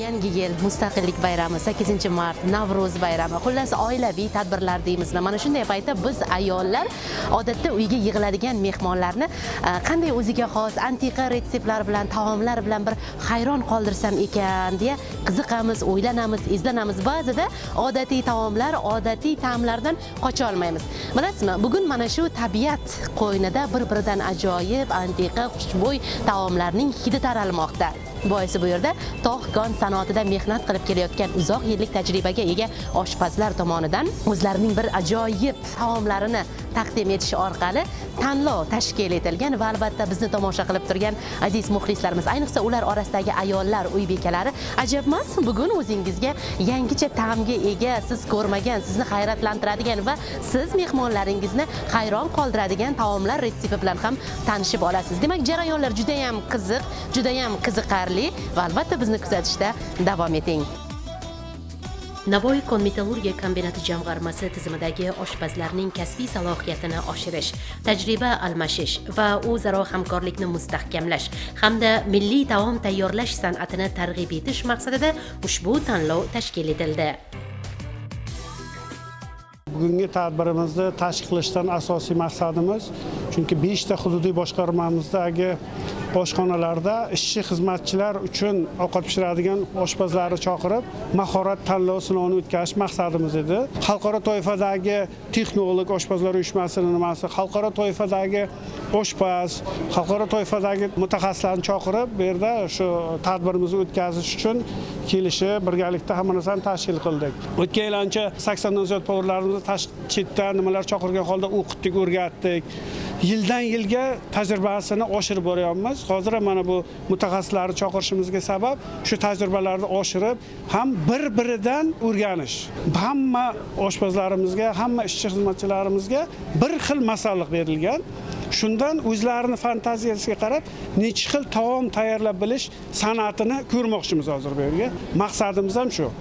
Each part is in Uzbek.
Yangi yil, Mustaqillik bayrami, 8-mart, Navro'z bayrami, xullas oilaviy tadbirlar deymizmi? Mana shunday paytda biz ayollar odatda uyga yig'iladigan mehmonlarni qanday o'ziga xos antiqa retseptlar bilan, taomlar bilan bir hayron qoldirsam ekan deya qiziqamiz, o'ylanamiz, izlanamiz. Ba'zida odatiy taomlar, odatiy ta'mlardan qocha olmaymiz. Bilasizmi, bugun mana shu tabiat qo'ynida bir-biridan ajoyib, antiqa, xushbo'y taomlarning hidi taralmoqda. Boisi bu yerda tog'-kon sanoatida mehnat qilib kelayotgan uzoq yillik tajribaga ega oshpazlar tomonidan o'zlarining bir ajoyib taomlarini taqdim etish orqali tanlov tashkil etilgan va albatta bizni tomosha qilib turgan aziz muxlislarimiz, ayniqsa ular orasidagi ayollar, uy bekalari, ajabmas, bugun o'zingizga yangicha ta'mga ega, siz ko'rmagan, sizni hayratlantiradigan va siz mehmonlaringizni hayron qoldiradigan taomlar retsepti bilan ham tanishib olasiz. Demak, jarayonlar juda ham qiziq, juda ham qiziqarli va albatta bizni kuzatishda davom eting. Navoiy kon-metallurgiya kombinati jamg'armasi tizimidagi oshpazlarning kasbiy salohiyatini oshirish, tajriba almashish va o'zaro hamkorlikni mustahkamlash hamda milliy taom tayyorlash san'atini targ'ib etish maqsadida ushbu tanlov tashkil etildi. Bugungi tadbirimizni tashkil qilishdan asosiy maqsadimiz, chunki 5 ta hududiy boshqarmamizdagi oshxonalarda ishchi xizmatchilar uchun ovqat pishiradigan oshpazlarni chaqirib, mahorat tanlov sinovini o'tkazish maqsadimiz edi. Xalqaro toifadagi texnolog oshpazlar uyushmasining nimasi, xalqaro toifadagi oshpaz, xalqaro toifadagi mutaxassislarni chaqirib, bu yerda shu tadbirimizni o'tkazish uchun kelishib, birgalikda hamma narsani tashkil qildik. O'tgan yil ancha 80 dan ziyod povurlarimizni chetdan nimalar chaqirgan holda o'qitdik, o'rgatdik. Yildan yilga tajribasini oshirib boryapmiz. Hozir mana bu mutaxassislarni chaqirishimizga sabab shu tajribalarni oshirib, ham bir-biridan o'rganish. Hamma oshpazlarimizga, hamma ishchi xizmatchilarimizga bir xil masalliq berilgan. Shundan o'zlarining fantaziyasiga qarab necha xil taom tayyorlab bilish san'atini ko'rmoqchimiz hozir bu yerga. Maqsadimiz ham shu.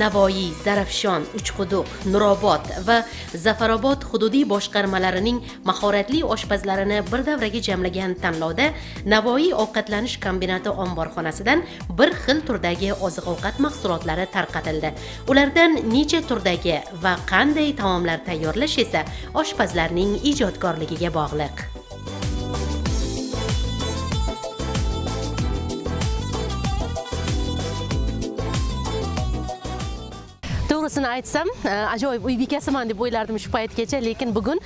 Navoiy, Zarafshon, Uchquduq, Nurobod va Zafarobod hududiy boshqarmalarining mahoratli oshpazlarini bir davraga jamlagan tanlovda Navoiy ovqatlanish kombinati omborxonasidan bir xil turdagi oziq-ovqat mahsulotlari tarqatildi. Ulardan necha turdagi va qanday taomlar tayyorlash esa oshpazlarning ijodkorligiga bog'liq. To'g'risini aytsam, ajoyib uy bekasiman deb o'ylardim shu paytgacha, lekin bugun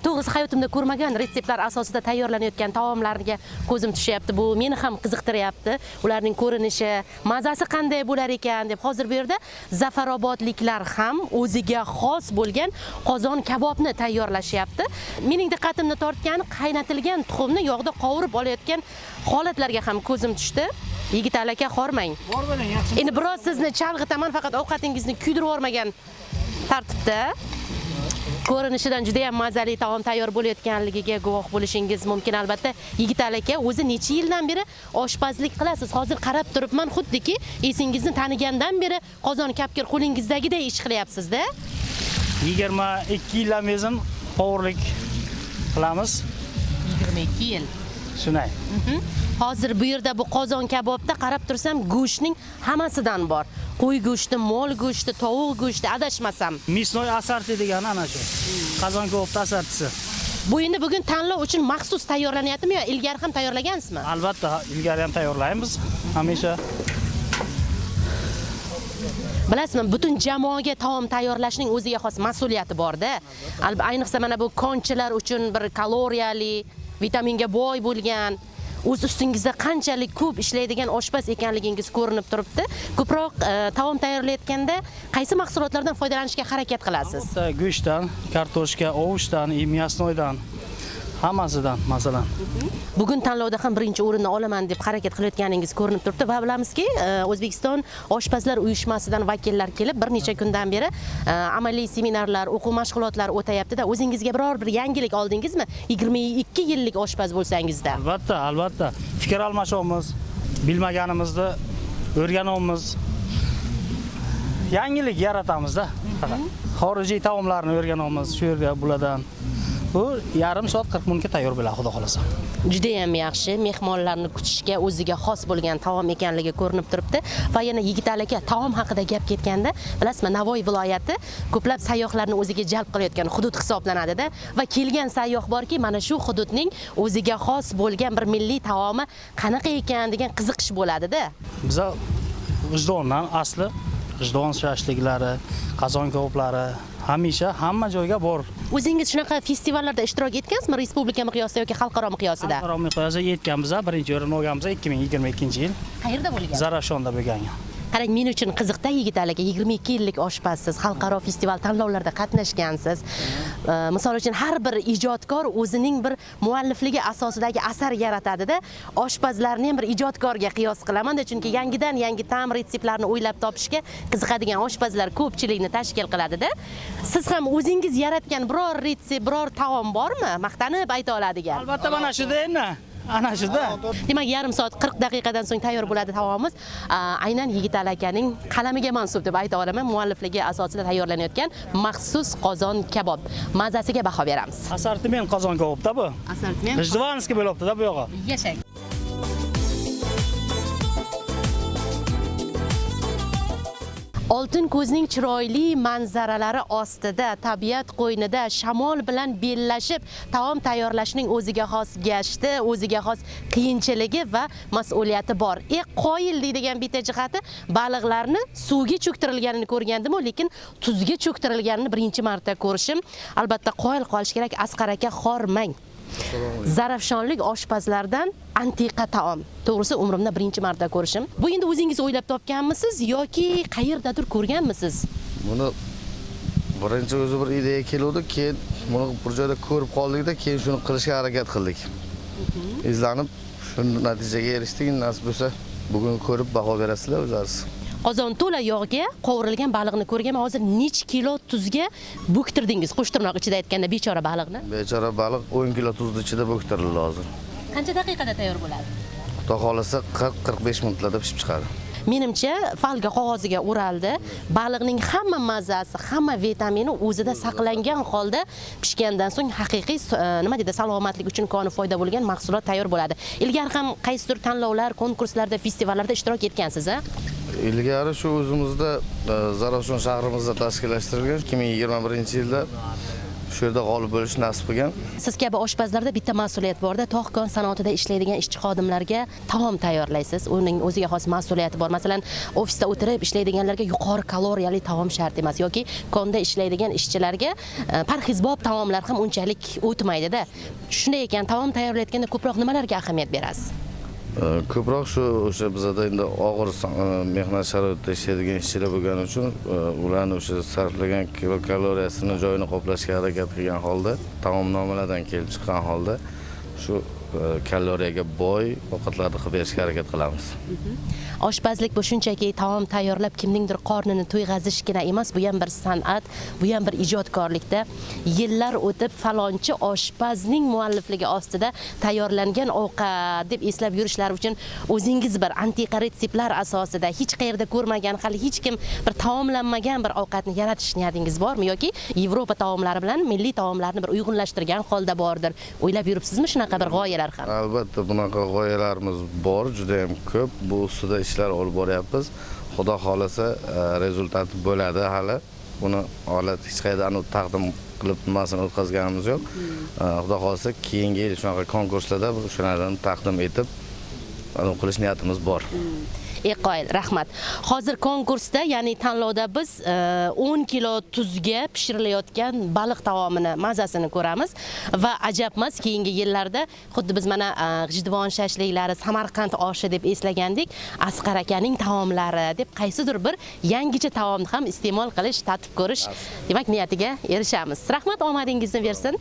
to'g'risi hayotimda ko'rmagan retseptlar asosida tayyorlanayotgan taomlarga ko'zim tushyapti. Bu meni ham qiziqtiryapti. Ularning ko'rinishi, mazasi qanday bo'lar ekan deb hozir bu yerda zafarobodliklar ham o'ziga xos bo'lgan qozon kabobni tayyorlashyapti. Mening diqqatimni tortgani qaynatilgan tuxumni yog'da qovurib olayotgan holatlarga ham ko'zim tushdi. Yigitali aka, xormang. Endi biroz sizni chalg'itaman, faqat ovqatingizni kuydirib yormagan tartibda. Ko'rinishidan juda ham mazali taom tayyor bo'layotganligiga guvoh bo'lishingiz mumkin albatta. Yigitali aka, o'zi necha yildan beri oshpazlik qilasiz? Hozir qarab turibman, xuddiki esingizni tanigandan beri qozon kapkir qo'lingizdagiday ish qilyapsiz-da. 22 yildan beri qovurlik qilamiz. 22 yil. Shunday. Hozir bu yerda bu qozon kabobda qarab tursam, go'shtning hammasidan bor. Qo'y go'shti, mol go'shti, tovuq go'shti, adashmasam. Misnoy asarti degani ana shu. Qozon kabobda asartisi. Bu endi bugun tanlov uchun maxsus tayyorlanyaptimi yo ilgari ham tayyorlagansizmi? Albatta, ilgari ham tayyorlaymiz. Hamisha. Bilasizmi, butun jamoaga taom tayyorlashning o'ziga xos mas'uliyati bor-da. Ayniqsa mana bu konchilar uchun bir kaloriyali, vitaminga boy bo'lgan, o'z ustingizda qanchalik ko'p ishlaydigan oshpaz ekanligingiz ko'rinib turibdi. Ko'proq taom tayyorlayotganda qaysi mahsulotlardan foydalanishga harakat qilasiz? Go'shtdan, kartoshka, ovushdan, мясnoydan, hammasidan masalan. Bugun tanlovda ham birinchi o'rinni olaman deb harakat qilayotganingiz ko'rinib turibdi va bilamizki, O'zbekiston oshpazlar uyushmasidan vakillar kelib bir necha kundan beri amaliy seminarlar, o'quv mashg'ulotlari o'tayapti-da. O'zingizga biror bir yangilik oldingizmi? 22 yillik oshpaz bo'lsangizda. Albatta, albatta. Fikr almashamiz, bilmaganimizni o'rganamiz. Yangilik yaratamiz-da. Xorijiy taomlarni o'rganamiz shu yerga bulardan. Bu yarim soat 40 minutga tayyor bo'ladi, xudo xolasa. Juda ham yaxshi, mehmonlarni kutishga o'ziga xos bo'lgan taom ekanligi ko'rinib turibdi. Va yana Yigitali aka, taom haqida gap ketganda, bilasizmi, Navoiy viloyati ko'plab sayyohlarni o'ziga jalb qilayotgan hudud hisoblanadi-da va kelgan sayyoh borki, mana shu hududning o'ziga xos bo'lgan bir milliy taomi qanaqa ekan degan qiziqish bo'ladi-da. Biza G'ijdondan asli G'ijdon shashliklari, qozon ko'plari hamisha hamma joyga bor. O'zingiz shunaqa festivallarda ishtirok etgansizmi, respublika miqyosida yoki xalqaro miqyosida? Xalqaro miqyosida yetganmiz, birinchi o'rin olganmiz 2022-yil. Qayerda bo'lgan? Zarafshonda bo'lgan. Qarang, men uchun qiziqda, Yigitali aka, 22 yillik oshpazsiz, xalqaro festival tanlovlarda qatnashgansiz. Misol uchun har bir ijodkor o'zining bir muallifligi asosidagi asar yaratadi-da, oshpazlarni ham bir ijodkorga qiyos qilaman-da, chunki yangidan yangi ta'm retseptlarni o'ylab topishga qiziqadigan oshpazlar ko'pchilikni tashkil qiladi-da. Siz ham o'zingiz yaratgan biror retsept, biror taom bormi? Maqtanib ayta oladigan. Albatta, mana shuda endi. Ana shuda. Demak, yarim soat 40 daqiqadan so'ng tayyor bo'ladi taomimiz. Aynan Yigitali akaning qalamiga mansub deb ayta olaman. Muallifligi asosida tayyorlanayotgan maxsus qozon kabob. Mazasiga baho beramiz. Assortiment qozon kabobda bu. Assortiment. G'ijduvonskiy bo'libdi-da bu yo'g'i. Yashang. Oltin ko'zning chiroyli manzaralari ostida, tabiat qo'ynida shamol bilan bellashib taom tayyorlashning o'ziga xos gashti, o'ziga xos qiyinchiligi va mas'uliyati bor. Qoyil deydigan bitta jihati, baliqlarni suvga cho'ktirilganini ko'rgandim, lekin tuzga cho'ktirilganini birinchi marta ko'rishim. Albatta qoyil qolish kerak, Asqar aka, xormang. Zarafshonlik oshpazlardan antiqa taom. To'g'risi umrimda birinchi marta ko'rishim. Bu endi o'zingiz o'ylab topganmisiz yoki qayerdadir ko'rganmisiz? Buni birinchi o'zi bir ideya keldi, keyin buni bir joyda ko'rib qoldik-da, keyin shuni qilishga harakat qildik. Izlanib, shu natijaga erishdik. Nasib bo'lsa, bugun ko'rib baho berasizlar o'zingiz. Qozon to'la yog'ga qovurilgan baliqni ko'rganman. Hozir necha kilo tuzga bo'ktirdingiz? Qo'shtirnoq ichida aytganda bechora baliqni. Bechora baliq 10 kilo tuzni ichida bo'ktirildi hozir. Qancha daqiqada tayyor bo'ladi? Xudo xolasa 40-45 minutlarda pishib chiqadi. Menimcha, falga qog'oziga o'raldi. Baliqning hamma mazasi, hamma vitamini o'zida saqlangan holda pishgandan so'ng haqiqiy nima deydi, salomatlik uchun koni foyda bo'lgan mahsulot tayyor bo'ladi. Ilgari ham qaysidir tanlovlar, konkurslarda, festivallarda ishtirok etgansiz-a? Ilgari shu o'zimizda Zarafshon shahrimizda tashkillashtirilgan 2021-yilda shu yerda g'olib bo'lish nasib qilgan. Siz kabi oshpazlarda bitta mas'uliyat bor-da, tog' sanoatida ishlaydigan ishchi xodimlarga taom tayyorlaysiz. Uning o'ziga xos mas'uliyati bor. Masalan, ofisda o'tirib ishlaydiganlarga yuqori kaloriyali taom shart emas yoki konda ishlaydigan ishchilarga parhezbob taomlar ham unchalik o'tmaydi-da. Shunday ekan, taom tayyorlayotganda ko'proq nimalarga ahamiyat berasiz? Ko'proq o'sha bizada endi og'ir mehnat sharoitida ishlaydigan ishchilar bo'lgani uchun ularni o'sha sarflagan kilokaloriyasini joyini qoplashga harakat qilgan holda, taomnomalardan kelib chiqqan holda shu kaloriyaga boy ovqatlarni qilib berishga harakat qilamiz. Oshpazlik bu shunchaki taom tayyorlab kimningdir qornini to'yg'azishgina emas, bu ham bir san'at, bu ham bir ijodkorlikda yillar o'tib falonchi oshpazning muallifligi ostida tayyorlangan ovqat deb eslab yurishlari uchun o'zingiz bir antiqa retseptlar asosida hech qayerda ko'rmagan, hali hech kim bir taomlanmagan bir ovqatni yaratish niyatingiz bormi yoki Yevropa taomlari bilan milliy taomlarni bir uyg'unlashtirgan holda bordir? O'ylab yuribsizmi shunaqa bir g'oyalar ham? Albatta, bunaqa g'oyalarimiz bor, juda ham ko'p. Bu ustida ishlar olib boryapmiz. Xudo xolasa rezultat bo'ladi hali. Buni holat hech qayerda taqdim qilib nimasini o'tkazganimiz yo'q. Xudo xolasa keyingi yil shunaqa konkurslarda shularni taqdim etib qilish niyatimiz bor. Qoyil, rahmat. Hozir konkursda, ya'ni tanlovda biz 10 kilo tuzga pishirilayotgan baliq taomini, mazasini ko'ramiz va ajabmas, keyingi yillarda xuddi biz mana G'ijduvon shashliklari, Samarqand oshi deb eslagandik, Asqar akaning taomlari deb qaysidir bir yangicha taomni ham iste'mol qilish, tatib ko'rish, demak niyatiga erishamiz. Rahmat, omadingizni bersin.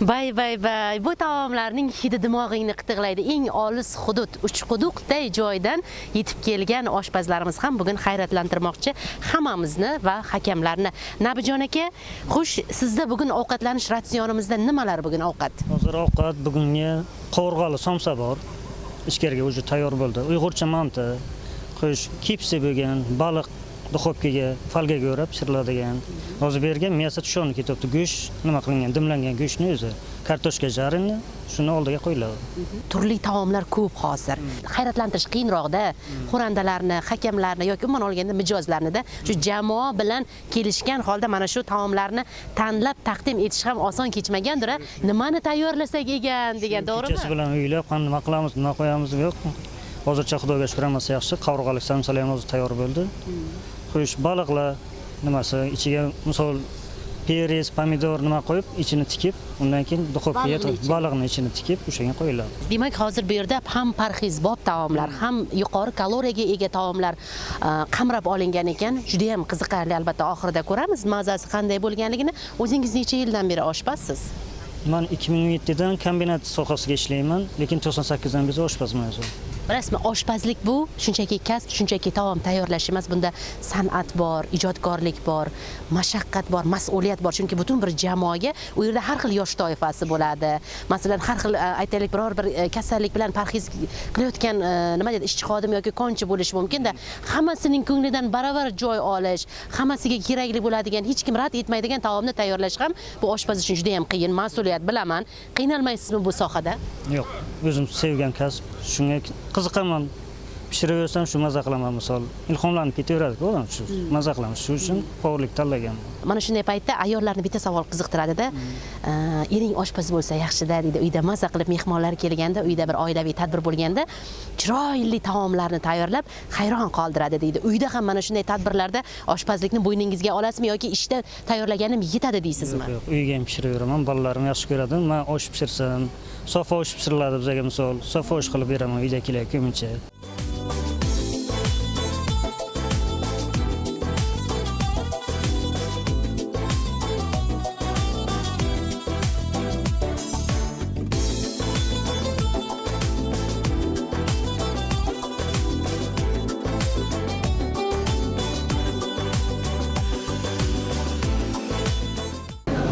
Bay. Bu taomlarning hidi dimog'ingni qitiqlaydi. Eng olis hudud, uchquduqday joydan yetib kelgan oshpazlarimiz ham bugun hayratlantirmoqchi hammamizni va hakamlarni. Nabijon aka, xush, sizda bugun ovqatlanish ratsionimizda nimalar bugun ovqat? Hozir ovqat bugungi qovurg'ali somsa bor. Ichkariga o'zi tayyor bo'ldi. Uyg'urcha manti, qush, kipsi bo'lgan, baliq duxovkaga, falgaga o'rab pishiriladigan. Hozir bergan miyasi tushonib ketyapti. Go'sht, nima qilingan, dimlangan go'shtni o'zi, kartoshka jarini shuni oldiga qo'yiladi. Turli taomlar ko'p hozir. Hayratlantirish qiyinroqda. Xo'randalarni, hakamlarni yoki umuman olganda mijozlarni-da shu jamoa bilan kelishgan holda mana shu taomlarni tanlab taqdim etish ham oson kechmagandir. Nimani tayyorlasak ekan degan, to'g'rimi? Kechasi bilan o'ylab, nima qilamiz, nima qo'yamiz yo'q. Hozircha Xudoga shukr, hammasi yaxshi. Qovurg'alik samsalar ham hozir tayyor bo'ldi. Xush, baliqlar nimasi, ichiga misol peres, pomidor nima qo'yib, ichini tikib, undan keyin duxovkaga baliqni ichini tikib, o'shaga qo'yiladi. Demak, hozir bu yerda ham parhezbob taomlar, ham yuqori kaloriyaga ega taomlar qamrab olingan ekan. Juda ham qiziqarli, albatta oxirida ko'ramiz mazasi qanday bo'lganligini. O'zingiz necha yildan beri oshpazsiz? Men 2007dan kombinat sohasida ishlayman, lekin 98 dan beri oshpazman o'zim. Bilasizmi, oshpazlik bu shunchaki kasb, shunchaki taom tayyorlash emas. Bunda san'at bor, ijodkorlik bor, mashaqqat bor, mas'uliyat bor. Chunki butun bir jamoaga u yerda har xil yosh toifasi bo'ladi. Masalan, har xil aytaylik biror bir kasallik bilan parhez qilayotgan nima deydi, ishchi xodim yoki konchi bo'lishi mumkin-da. Hammasining ko'nglidan baravar joy olish, hammasiga kerakli bo'ladigan, hech kim rad etmaydigan taomni tayyorlash ham bu oshpaz uchun juda ham qiyin, mas'uliyat, bilaman. Qiynalmaysizmi bu sohada? Yo'q, o'zim sevgan kasb, shunga qiziqaman. Pishiraversam shu maza qilaman, misol ilhomlanib ketaveradi-ku odam shu maza qilamiz. Shu uchun qovurlik tanlaganman. Mana shunday paytda ayollarni bitta savol qiziqtiradi-da. Ering oshpaz bo'lsa yaxshi-da deydi. Uyda maza qilib mehmonlar kelganda, uyda bir oilaviy tadbir bo'lganda chiroyli taomlarni tayyorlab hayron qoldiradi deydi. Uyda ham mana shunday tadbirlarda oshpazlikni bo'yningizga olasizmi yoki ishda tayyorlaganim yetadi deysizmi? Yo'q, uyga ham pishiraveraman. Bolalarim yaxshi ko'radi. Men osh pishirsam, sofa osh pishiriladi bizga, misol sofa osh qilib beraman uydagilar ko'pincha.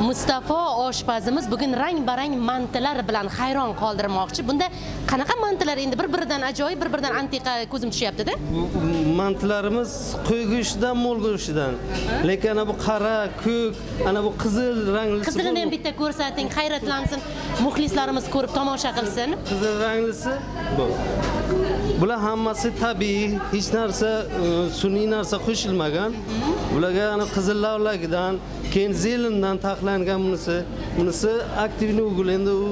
Mustafa oshpazimiz bugun rang-barang mantilar bilan hayron qoldirmoqchi. Bunda qanaqa mantilar endi bir-biridan ajoyib, bir-biridan antiqa ko'zim tushyapti-da? Mantilarimiz qo'y go'shtidan, mo'l go'shtidan. Lekin ana bu qora, ko'k, ana bu qizil ranglisi. Qizilini ham bitta ko'rsating, hayratlansin, muxlislarimiz ko'rib tomosha qilsin. Qizil ranglisi bu. Bular hammasi tabiiy, hech narsa sun'iy narsa qo'shilmagan. Bularga ana qizil lavlagidan, keyin zelindan taxlangan bunisi aktivni ugul, endi u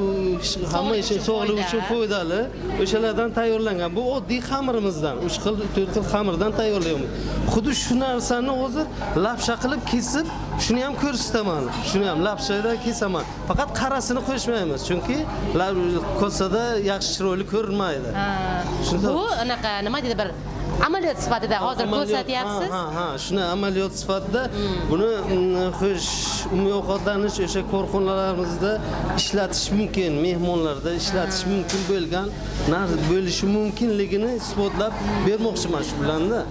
hamma ishning sog'ligi uchun foydali. O'shalardan tayyorlangan. Bu oddiy xamirimizdan, 3 xil, 4 xil xamirdan tayyorlaymiz. Xuddi shu narsani o'zi lapsha qilib kesib, shuni ham ko'rsataman. Shuni ham lapshadan kesaman. Faqat qarasini qo'shmaymiz, chunki kosada yaxshi chiroyli ko'rinmaydi. Bu anaqa nima deydi, bir amaliyot sifatida hozir ko'rsatyapsiz. Ha, shuni amaliyot sifatida buni xo'sh, umumiy ovqatlanish o'sha korxonalarimizda ishlatish mumkin, mehmonlarda ishlatish mumkin bo'lgan narsa bo'lishi mumkinligini isbotlab bermoqchiman shu bilanda.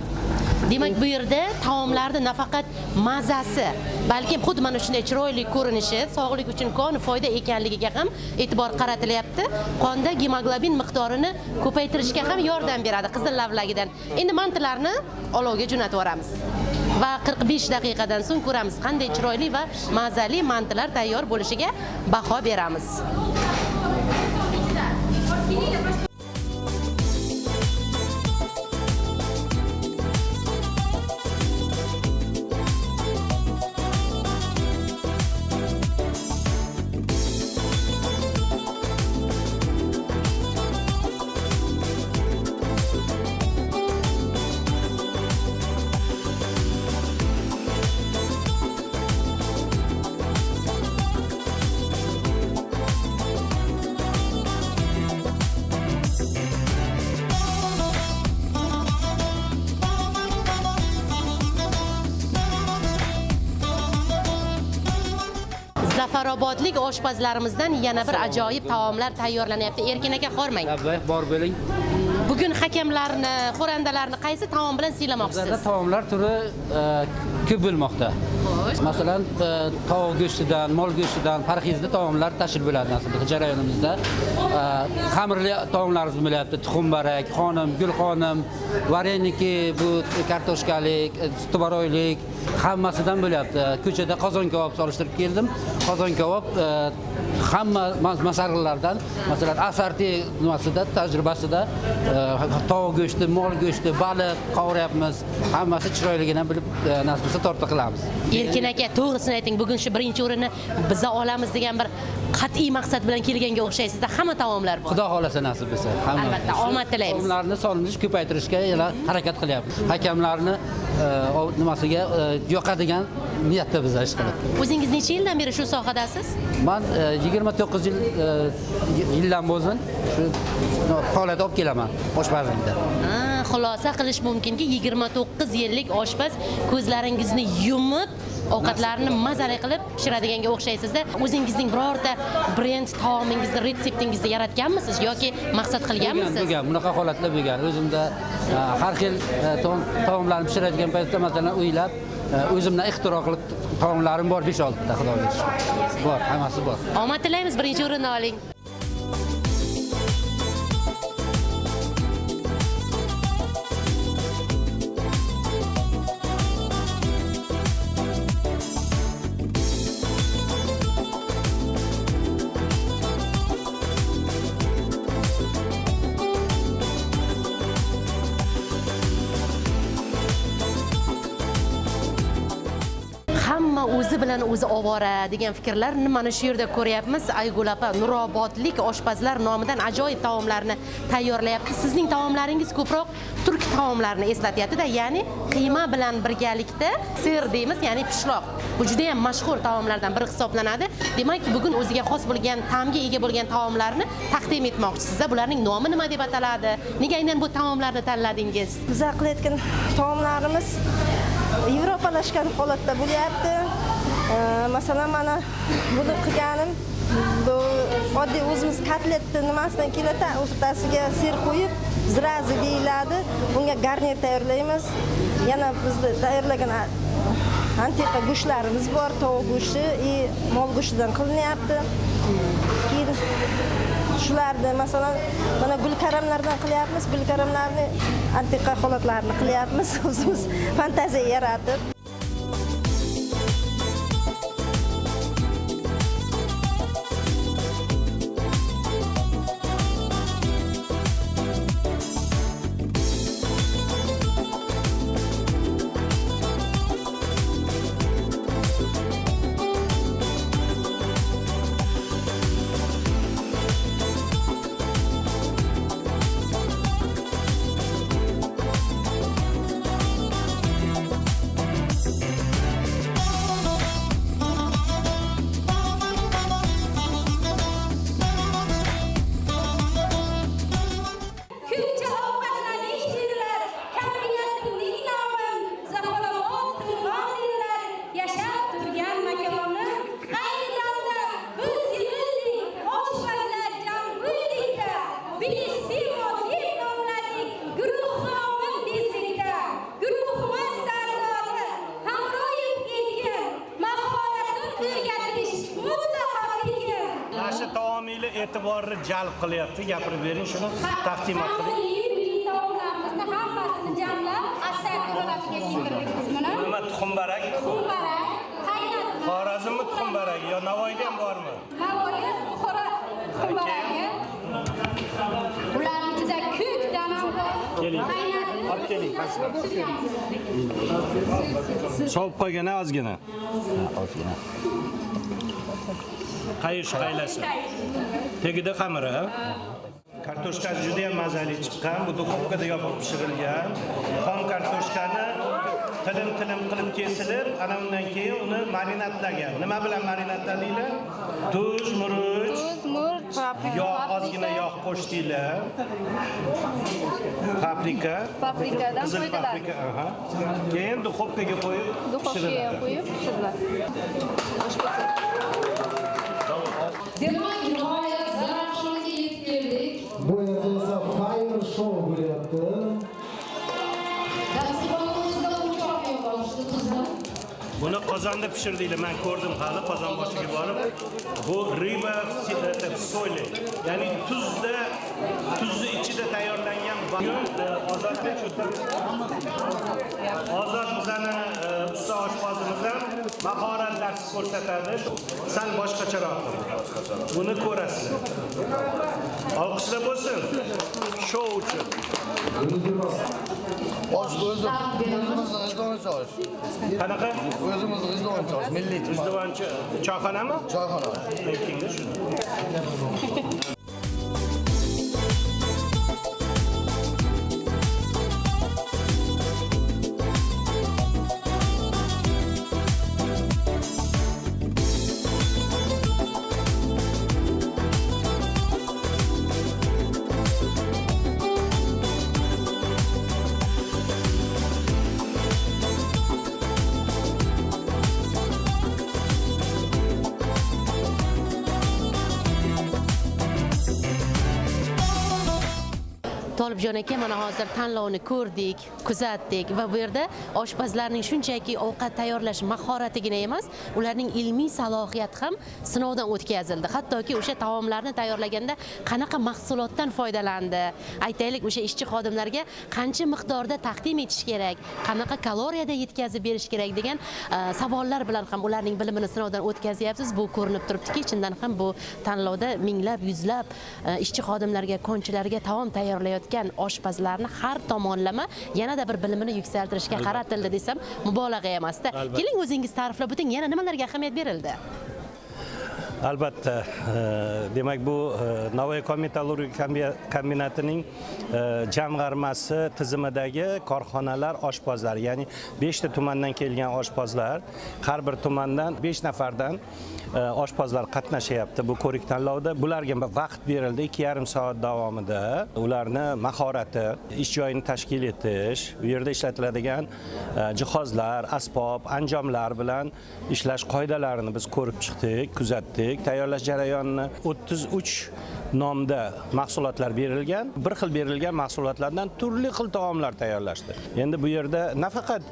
Demak, bu yerda taomlarning nafaqat mazasi, balki xuddi mana shunday chiroyli ko'rinishi, sog'lik uchun koni foyda ekanligiga ham e'tibor qaratilyapti. Qonda gemoglobin miqdorini ko'paytirishga ham yordam beradi qizil lavlagidan. Endi mantilarni olovga jo'natib yuboramiz. Va 45 daqiqadan so'ng ko'ramiz qanday chiroyli va mazali mantilar tayyor bo'lishiga baho beramiz. nurobodlik oshpazlarimizdan yana bir ajoyib taomlar tayyorlanyapti. Erkin aka, hormang. Bor bo'ling. Bugun hakamlarni, xo'randalarni qaysi taom bilan siylamoqchisiz? Bizda taomlar turi ko'p bo'lmoqda. Masalan, tovuq go'shtidan, mol go'shtidan parhezli taomlar tashkil bo'ladi nasibada jarayonimizda. Xamirli taomlarimiz bo'lyapti. Tuxumbarak, xonim, gulxonim, vareniki, bu kartoshkalik, tvoroglik hammasidan bo'lyapti. Ko'chada qozon kabob solishtirib keldim. Qozon kabob hamma masalalardan, masalan, asarti nimasida, tajribasida tovuq go'shti, mol go'shti, baliq qovuryapmiz. Hammasi chiroyligini bilib nasibasi torta qilamiz. Erkin aka, to'g'risini ayting, bugun shu birinchi o'rinni biza olamiz degan bir qat'iy maqsad bilan kelganga o'xshaysizda, hamma taomlar bor. Xudo xolasa nasib etsa, hamma. Albatta, omad tilaymiz. Taomlarni sonini ko'paytirishga harakat qilyapmiz. Hakamlarni nimasiga yoqadigan niyatda biz ish qilamiz. O'zingiz necha yildan beri shu sohadasiz? Men 29 yildan bozin shu faoliyat olib kelaman oshpazlikda. Xulosa qilish mumkinki, 29 yillik oshpaz ko'zlaringizni yumib ovqatlarni mazali qilib pishiradiganga o'xshaysizda. O'zingizning birorta brend taomingizni, retseptingizni yaratganmisiz yoki maqsad qilganmisiz? Bo'lgan, bunaqa holatlar bo'lgan. O'zimda har xil taomlarni pishiradigan paytda masalan o'ylab o'zimdan ixtiro qilib taomlarim bor 5-6 ta, xudoga shukr. Bor, hammasi bor. Omad tilaymiz, birinchi o'rinni oling. Hamma o'zi bilan o'zi ovora degan fikrlarni mana shu yerda ko'ryapmiz. Aygul opa nurobodlik oshpazlar nomidan ajoyib taomlarni tayyorlayapti. Sizning taomlaringiz ko'proq turk taomlarini eslatyapti-da, ya'ni qiyma bilan birgalikda sir deymiz, ya'ni pishloq. Bu juda ham mashhur taomlardan biri hisoblanadi. Demak, bugun o'ziga xos bo'lgan, ta'mga ega bo'lgan taomlarni taqdim etmoqchisiz. Bularning nomi nima deb ataladi? Nega aynan bu taomlarni tanladingiz? Biz qilayotgan taomlarimiz Yevropalashgan holatda bo'lyapti. Masalan, mana buni qilganim, bu oddiy o'zimiz kotletni nimasidan keladi, o'rtasiga sir qo'yib, zrazi deyiladi. Bunga garnir tayyorlaymiz. Yana bizda tayyorlagan antiqa go'shtlarimiz bor, tovuq go'shti va mol go'shtidan qilinyapti. Keyin shularni masalan mana gulkaramlardan qilyapmiz. Gulkaramlarni antiqa holatlarini qilyapmiz. O'zimiz fantaziya yaratib. Taomiyli e'tiborni jalb qilyapti. Gapirib bering, shuni taqdimot qiling. Taomlarimizni hammasini jamlab, asar ro'latiga keltirdik biz buni. Nima tuxumbarak? Tuxumbarak, qaynatib. Xorazmmi tuxumbaragi yo Navoiyda ham bormi? Navoiy, Buxoro tuxumbaragi. Ularning ichida ko'k dana bor. Keling. Olib keling, pastga. Sovib qo'ygana ozgina. Ozgina. Qayish qaylasi. Tegida xamiri. Kartoshkasi juda ham mazali chiqqan. Bu duxovkada yopib pishirilgan. Xom kartoshkani tilim-tilim qilib kesilib, ana undan keyin uni marinatlagan. Nima bilan marinatladinglar? Tuz, murch, yog', ozgina yog' qo'shdinglar. Paprika. Paprikadan qo'ydilar. Paprika, aha. Keyin duxovkaga qo'yib pishiriladi. Duxovkaga qo'yib pishiriladi. Demak, nihoyat Zarafshonga yetib keldik. Bu yerda esa Fire Show bo'lyapti. Dasturxonimizda uchoq yo'qolishdi qizlar. Buni qozonda pishirdinglar, men ko'rdim hali qozon boshiga borib. Bu riba so'yli, ya'ni tuzni ichida tayyorlangan Ozod bizani usta oshpazimiz ham mahorat darsi ko'rsatadi. Sal boshqacharoq. Buni ko'rasiz. Olqishlar bo'lsin. Show uchun. O'zimizni g'ijduvon chosh. Qanaqa? O'zimizni g'ijduvon chosh, milliy g'ijduvon choyxonami? Choyxona. Aytinglar shuni. Tolibjon aka, mana hozir tanlovni ko'rdik, kuzatdik va bu yerda oshpazlarning shunchaki ovqat tayyorlash mahoratigina emas, ularning ilmiy salohiyati ham sinovdan o'tkazildi. Hattoki o'sha taomlarni tayyorlaganda qanaqa mahsulotdan foydalandi, aytaylik o'sha ishchi xodimlarga qancha miqdorda taqdim etish kerak, qanaqa kaloriyada yetkazib berish kerak degan savollar bilan ham ularning bilimini sinovdan o'tkazyapsiz. Bu ko'rinib turibdiki, chindan ham bu tanlovda minglab, yuzlab ishchi xodimlarga, konchilarga taom tayyorlayotgan oshpazlarni har tomonlama yanada bir bilimini yuksaltirishga qaratildi desam mubolag'a emasda. Keling o'zingiz ta'riflab o'ting, yana nimalarga ahamiyat berildi? Albatta, demak bu Navoiy metallurgiya kombinatining jamg'armasi tizimidagi korxonalar oshpazlari, ya'ni 5 ta tumandan kelgan oshpazlar, har bir tumandan 5 nafardan oshpazlar qatnashyapti bu ko'rik tanlovda. Bularga vaqt berildi 2,5 soat davomida. Ularni mahorati, ish joyini tashkil etish, bu yerda ishlatiladigan jihozlar, asbob, anjomlar bilan ishlash qoidalarini biz ko'rib chiqdik, kuzatdik. Tayyorlash jarayonini 33 nomda mahsulotlar berilgan, bir xil berilgan mahsulotlardan turli xil taomlar tayyorlashdi. Endi bu yerda nafaqat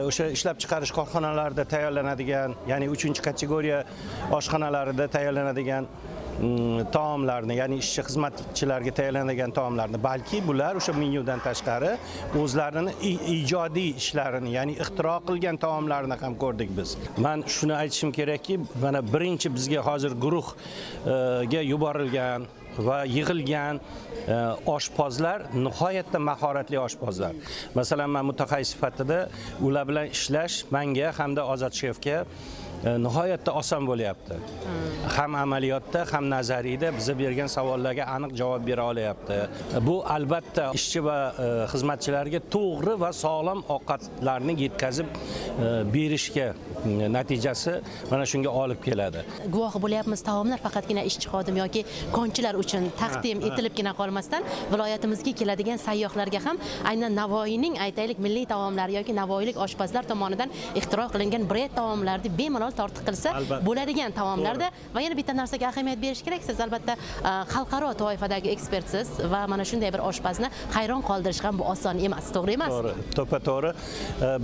o'sha ishlab chiqarish korxonalarida tayyorlanadigan, ya'ni 3-kategoriya oshxonalarida tayyorlanadigan taomlarni, ya'ni ishchi xizmatchilarga tayyorlanadigan taomlarni, balki bular o'sha menyudan tashqari o'zlarining ijodiy ishlarini, ya'ni ixtiro qilgan taomlarni ham ko'rdik biz. Men shuni aytishim kerakki, mana birinchi bizga hozir guruhga yuborilgan va yig'ilgan oshpazlar nihoyatda mahoratli oshpazlar. Masalan, men mutaxassis sifatida ular bilan ishlash menga hamda Ozod shefga nihoyatda oson bo'lyapti. Ham amaliyotda, ham nazariyda biza bergan savollarga aniq javob bera olyapti. Bu albatta ishchi va xizmatchilarga to'g'ri va sog'lom ovqatlarni yetkazib berishga natijasi mana shunga olib keladi. Guvohi bo'lyapmiz, taomlar faqatgina ishchi xodim yoki konchilar uchun taqdim etilibgina qolmasdan, viloyatimizga keladigan sayyohlarga ham aynan Navoiyning aytaylik milliy taomlari yoki navoiylik oshpazlar tomonidan ixtiro qilingan bred taomlarni bemalol tortiq qilsa bo'ladigan taomlarda. Va yana bitta narsaga ahamiyat berish kerak, siz albatta xalqaro toifadagi ekspertsiz va mana shunday bir oshpazni hayron qoldirish ham bu oson emas, to'g'ri emas? To'g'ri, to'ppa-to'g'ri.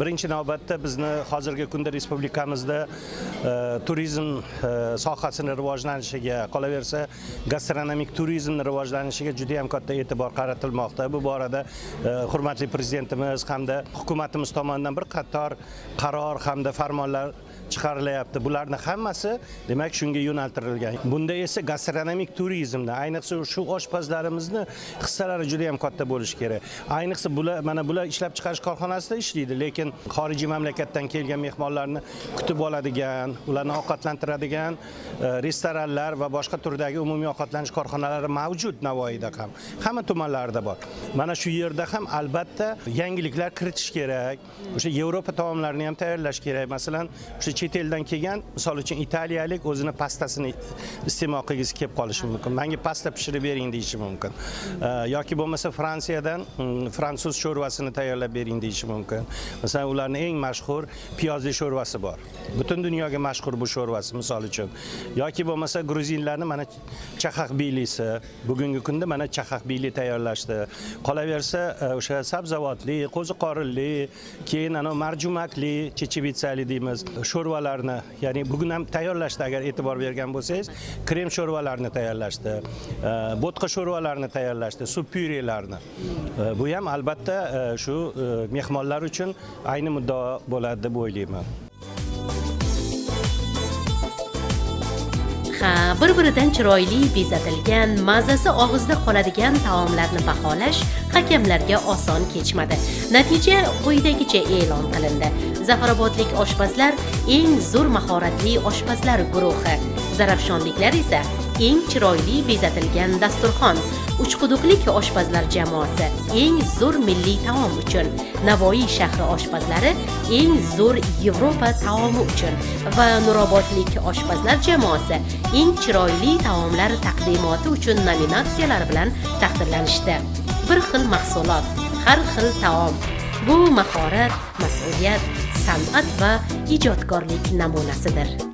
Birinchi navbatda bizni hozirgi kunda respublikamizda turizm sohasini rivojlanishiga, qolaversa gastronomik turizmni rivojlanishiga juda ham katta e'tibor qaratilmoqda. Bu borada hurmatli prezidentimiz hamda hukumatimiz tomonidan bir qator qaror hamda farmonlar chiqarilyapti. Bularning hammasi demak shunga yo'naltirilgan. Bunda esa gastronomik turizmda, ayniqsa shu oshpazlarimizni hissalari juda ham katta bo'lishi kerak. Ayniqsa bular ishlab chiqarish korxonasida ishlaydi, lekin xorijiy mamlakatdan kelgan mehmonlarni kutib oladigan, ularni ovqatlantiradigan restoranlar va boshqa turdagi umumiy ovqatlanish korxonalari mavjud Navoiyda ham. Hamma tumanlarda bor. Mana shu yerda ham albatta yangiliklar kiritish kerak. O'sha Yevropa taomlarini ham tayyorlash kerak. Masalan, o'sha chet eldan kelgan, misol uchun italiyalik o'zini pastasini iste'mol qilgisi kelib qolishi mumkin. Menga pasta pishirib bering deyishi mumkin. Yoki bo'lmasa Fransiyadan fransuz sho'rvasini tayyorlab bering deyishi mumkin. Masalan, ularning eng mashhur piyozli sho'rvasi bor. Butun dunyoga mashhur bu sho'rvasi misol uchun. Yoki bo'lmasa gruzinlarning mana chaqaq biylisi. Bugungi kunda mana chaqaq biyli tayyorlashdi. Qolaversa o'sha sabzavotli, qo'ziqorinli, keyin ana marjumakli, chechevitsali deymiz, sho'rvalarni, ya'ni bugun ham tayyorlashdi agar e'tibor bergan bo'lsangiz, krem sho'rvalarni tayyorlashdi, bo'tqa sho'rvalarni tayyorlashdi, sup pyurelarni. Bu ham albatta shu mehmonlar uchun ayni muddao bo'ladi deb o'ylayman. Bir-biridan chiroyli bezatilgan, mazasi og'izda qoladigan taomlarni baholash hakamlarga oson kechmadi. Natija quyidagicha e'lon qilindi. Zafarobodlik oshpazlar eng zo'r mahoratli oshpazlar guruhi, zarafshonliklar esa eng chiroyli bezatilgan dasturxon, uchquduqlik oshpazlar jamoasi eng zo'r milliy taom uchun, Navoiy shahri oshpazlari eng zo'r Yevropa taomi uchun va Nurobodlik oshpazlar jamoasi eng chiroyli taomlar taqdimoti uchun nominatsiyalar bilan taqdirlanishdi. Bir xil mahsulot, har xil taom. Bu mahorat, mas'uliyat, san'at va ijodkorlik namunasidir.